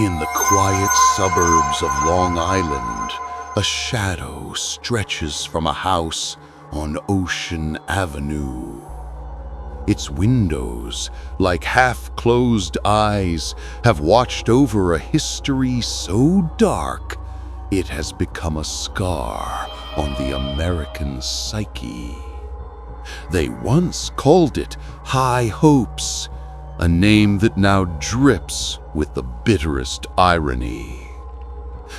In the quiet suburbs of Long Island, a shadow stretches from a house on Ocean Avenue. Its windows, like half-closed eyes, have watched over a history so dark it has become a scar on the American psyche. They once called it High Hopes, a name that now drips with the bitterest irony.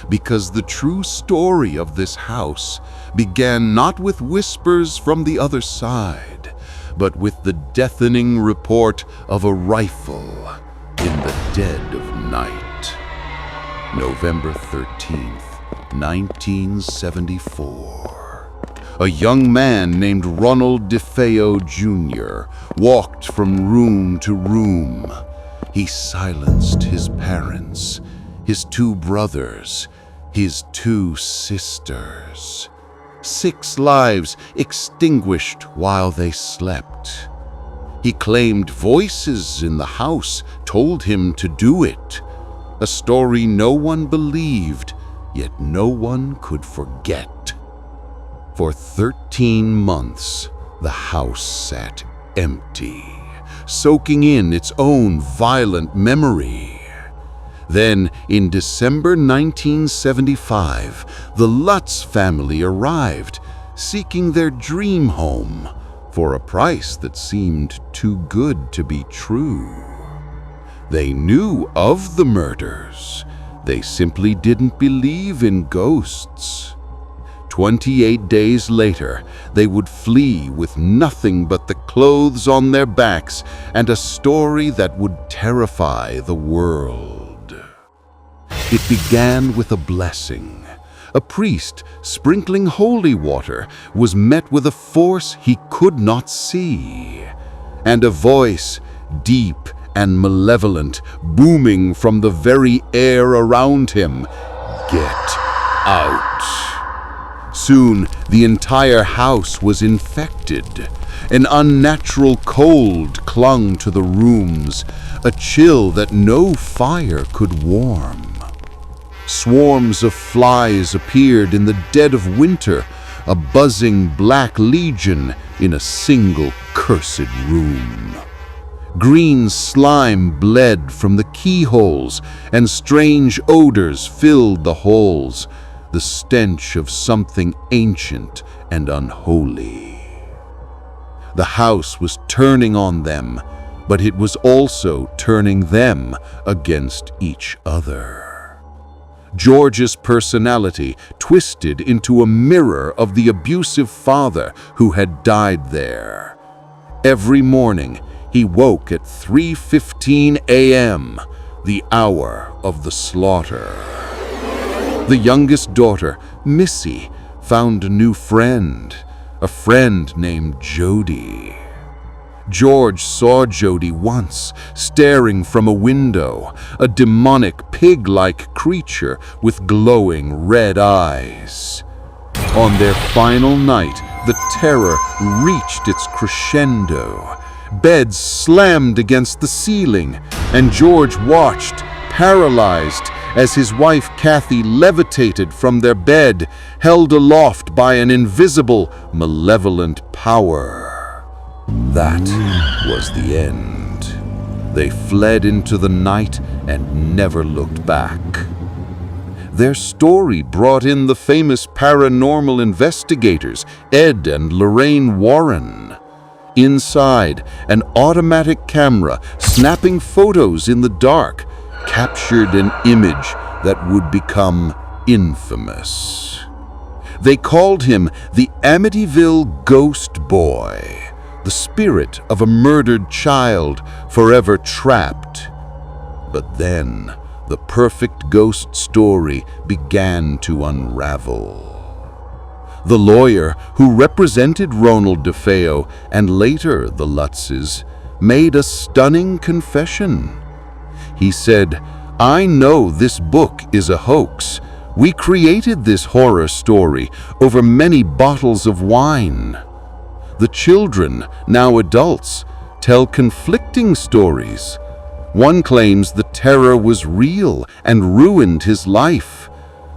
Because the true story of this house began not with whispers from the other side, but with the deafening report of a rifle in the dead of night. November 13th, 1974. A young man named Ronald DeFeo Jr. walked from room to room. He silenced his parents, his two brothers, his two sisters. 6 lives extinguished while they slept. He claimed voices in the house told him to do it, a story no one believed, yet no one could forget. For 13 months, the house sat empty, soaking in its own violent memory. Then, in December 1975, the Lutz family arrived, seeking their dream home for a price that seemed too good to be true. They knew of the murders. They simply didn't believe in ghosts. 28 days later, they would flee with nothing but the clothes on their backs and a story that would terrify the world. It began with a blessing. A priest sprinkling holy water was met with a force he could not see, and a voice, deep and malevolent, booming from the very air around him, "Get out." Soon, the entire house was infected. An unnatural cold clung to the rooms, a chill that no fire could warm. Swarms of flies appeared in the dead of winter, a buzzing black legion in a single cursed room. Green slime bled from the keyholes, and strange odors filled the halls, the stench of something ancient and unholy. The house was turning on them, but it was also turning them against each other. George's personality twisted into a mirror of the abusive father who had died there. Every morning, he woke at 3:15 a.m., the hour of the slaughter. The youngest daughter, Missy, found a new friend, a friend named Jody. George saw Jody once, staring from a window, a demonic pig-like creature with glowing red eyes. On their final night, the terror reached its crescendo. Beds slammed against the ceiling, and George watched, paralyzed, as his wife Kathy levitated from their bed, held aloft by an invisible, malevolent power. That was the end. They fled into the night and never looked back. Their story brought in the famous paranormal investigators, Ed and Lorraine Warren. Inside, an automatic camera, snapping photos in the dark, captured an image that would become infamous. They called him the Amityville Ghost Boy, the spirit of a murdered child forever trapped. But then, the perfect ghost story began to unravel. The lawyer who represented Ronald DeFeo and later the Lutzes made a stunning confession. He said, "I know this book is a hoax. We created this horror story over many bottles of wine. The children, now adults, tell conflicting stories. One claims the terror was real and ruined his life.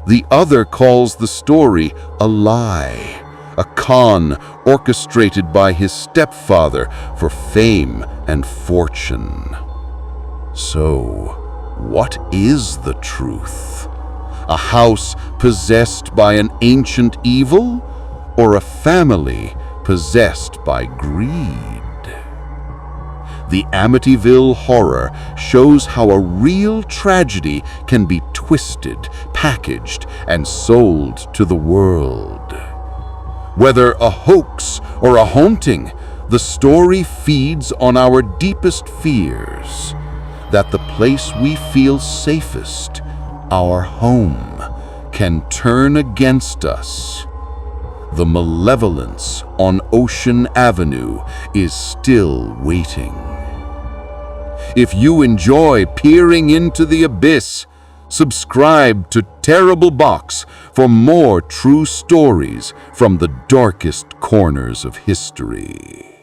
The other calls the story a lie, a con orchestrated by his stepfather for fame and fortune. So, what is the truth? A house possessed by an ancient evil, or a family possessed by greed? The Amityville Horror shows how a real tragedy can be twisted, packaged, and sold to the world. Whether a hoax or a haunting, the story feeds on our deepest fears, that the place we feel safest, our home, can turn against us. The malevolence on Ocean Avenue is still waiting. If you enjoy peering into the abyss, subscribe to Terrible Box for more true stories from the darkest corners of history.